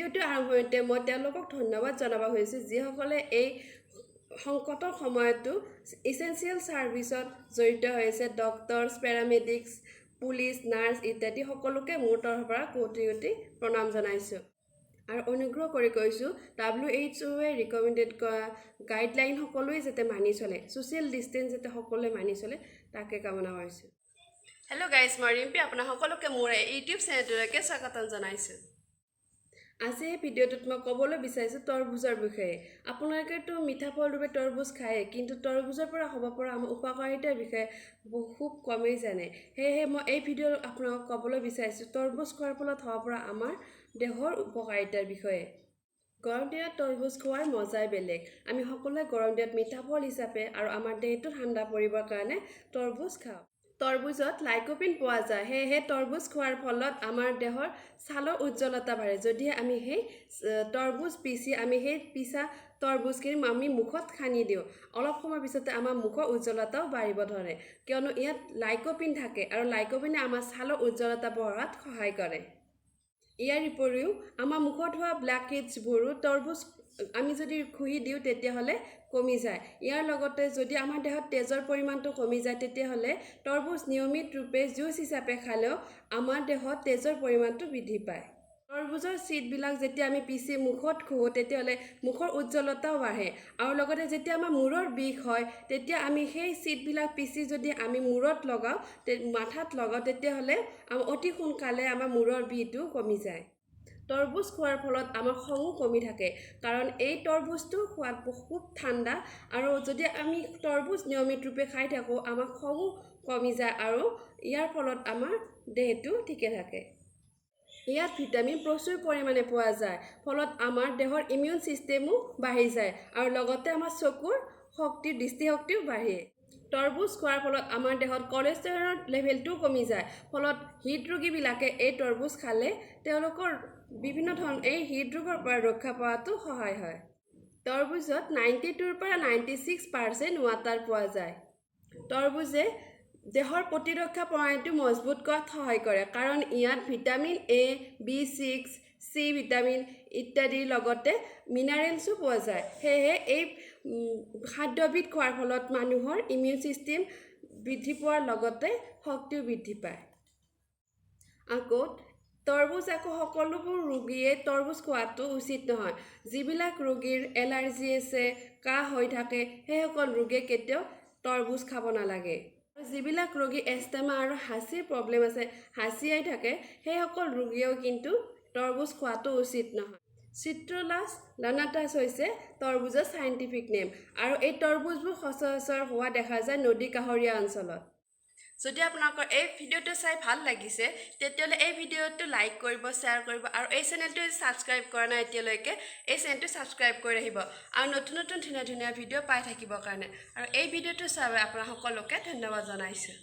ভিডিঅ'টো আৰম্ভণিতে মই তেওঁলোকক ধন্যবাদ জনাব খুজিছোঁ যিসকলে এই সংকটৰ সময়তো এসেনশিয়েল সাৰ্ভিসত জড়িত হৈছে ডক্টৰছ পেৰামেডিক্স পুলিচ নাৰ্ছ ইত্যাদি সকলোকে মোৰ তৰফৰ পৰা কোটি প্ৰণাম জনাইছোঁ আৰু অনুগ্ৰহ কৰি কৈছোঁ WHO ৰিকমেণ্ডেড কৰা গাইডলাইন সকলোৱে যাতে মানি চলে সোশ্যাল ডিস্টেন্স যাতে সকলোৱে মানি চলে তাকে কামনা কৰিছোঁ হেল্ল' গাইজ মই ৰিম্পি আপোনাৰ সকলোকে মোৰ ইউটিউব চেনেলটোলৈকে স্বাগতম জনাইছোঁ আজি এই ভিডিঅ'টোত মই ক'বলৈ বিচাৰিছোঁ তৰবুজৰ বিষয়ে আপোনালোকেতো মিঠা ফল ৰূপে তৰবুজ খায় কিন্তু তৰবুজৰ পৰা হ'ব পৰা আমাৰ উপকাৰিতাৰ বিষয়ে খুব কমেই জানে সেয়েহে মই এই ভিডিঅ'ত আপোনালোকক ক'বলৈ বিচাৰিছোঁ তৰবুজ খোৱাৰ ফলত হ'ব পৰা আমাৰ দেহৰ উপকাৰিতাৰ বিষয়ে গৰম দিনত তৰবুজ খোৱাৰ মজাই বেলেগ আমি সকলোৱে গৰম দিনত মিঠা ফল হিচাপে আৰু আমাৰ দেহটো ঠাণ্ডা পৰিবৰ কাৰণে তৰবুজ খাওঁ তৰবুজত লাইকোপিন পোৱা যায় সেয়েহে তৰবুজ খোৱাৰ ফলত আমাৰ দেহৰ ছালৰ উজ্জ্বলতা বাঢ়ে যদি আমি সেই তৰবুজ পিচি আমি সেই পিচা তৰবুজখিনি আমি মুখত সানি দিওঁ অলপ সময়ৰ পিছতে আমাৰ মুখৰ উজ্জ্বলতাও বাঢ়িব ধৰে কিয়নো ইয়াত লাইকোপিন থাকে আৰু লাইকোপিনে আমাৰ ছালৰ উজ্জ্বলতা বঢ়াত সহায় কৰে ইয়াৰ উপৰিও আমাৰ মুখত হোৱা ব্ল্যাক হেডছবোৰো তৰবুজ আমি যদি খুহি দিওঁ তেতিয়াহ'লে কমি যায় ইয়াৰ লগতে যদি আমাৰ দেহত তেজৰ পৰিমাণটো কমি যায় তেতিয়াহ'লে তৰবুজ নিয়মিত ৰূপে জুচ হিচাপে খালেও আমাৰ দেহত তেজৰ পৰিমাণটো বৃদ্ধি পায় তৰবুজৰ চিডবিলাক যেতিয়া আমি পিচি মুখত খুহো তেতিয়াহ'লে মুখৰ উজ্জ্বলতাও বাঢ়ে আৰু লগতে যেতিয়া আমাৰ মূৰৰ বিষ হয় তেতিয়া আমি সেই চিডবিলাক পিচি যদি আমি মূৰত লগাওঁ মাথাত লগাওঁ তেতিয়াহ'লে অতি সোনকালে আমাৰ মূৰৰ বিষটো কমি যায় তৰবুজ খোৱাৰ ফলত আমাৰ খঙো কমি থাকে কাৰণ এই তৰবুজটো খোৱাত খুব ঠাণ্ডা আৰু যদি আমি তৰবুজ নিয়মিত ৰূপে খাই থাকোঁ আমাৰ খঙো কমি যায় আৰু ইয়াৰ ফলত আমাৰ দেহটো ঠিকে থাকে ইয়াত ভিটামিন প্ৰচুৰ পৰিমাণে পোৱা যায় ফলত আমাৰ দেহৰ ইমিউন সিস্টেমো বাঢ়ি যায় আৰু লগতে আমাৰ চকুৰ দৃষ্টিশক্তিও বাঢ়ে তৰবুজ খোৱাৰ ফলত আমাৰ দেহত কলেষ্ট্ৰলৰ লেভেলটো কমি যায় ফলত হৃদৰোগীবিলাকে এই তৰবুজ খালে তেওঁলোকৰ বিভিন্ন ধৰণৰ এই হৃদৰোগৰ পৰা ৰক্ষা পোৱাটো সহায় হয় তৰবুজত 92 পৰা 96% ৱাটাৰ পোৱা যায় তৰবুজে দেহৰ প্ৰতিৰক্ষা প্ৰণালীটো মজবুত কৰাত সহায় কৰে কাৰণ ইয়াত vitamin A, B6, C vitamin ইত্যাদিৰ লগতে মিনাৰেলছো পোৱা যায় সেয়েহে এই খাদ্যবিধ খোৱাৰ ফলত মানুহৰ ইমিউন সিস্টেম বৃদ্ধি পোৱাৰ লগতে শক্তিও বৃদ্ধি পায় তৰবুজ সকলোবোৰ ৰোগীয়ে তৰবুজ খোৱাটো উচিত নহয় যিবিলাক ৰোগীৰ এলাৰ্জি আছে কাহ হৈ থাকে সেইসকল ৰোগীয়ে কেতিয়াও তৰবুজ খাব নালাগে যিবিলাক ৰোগী এষ্টেমা আৰু হাঁচিৰ প্ৰব্লেম আছে হাঁচিয়াই থাকে সেইসকল ৰোগীয়েও কিন্তু তৰবুজ খোৱাটো উচিত নহয় চিট্ৰুলাছ লানাটাছ হৈছে তৰবুজৰ সাইন্টিফিক নেম আৰু এই তৰবুজবোৰ সচৰাচৰ হোৱা দেখা যায় নদী কাষৰীয়া অঞ্চলত যদি আপোনালোকৰ এই ভিডিঅ'টো চাই ভাল লাগিছে তেতিয়াহ'লে এই ভিডিঅ'টো লাইক কৰিব শ্বেয়াৰ কৰিব আৰু এই চেনেলটো ছাবস্ক্ৰাইব কৰা নাই এতিয়ালৈকে এই চেনেলটো ছাবস্ক্ৰাইব কৰি ৰাখিব আৰু নতুন ধুনীয়া ভিডিঅ' পাই থাকিবৰ কাৰণে আৰু এই ভিডিঅ'টো চাই আপোনাক সকলোকে ধন্যবাদ জনাইছোঁ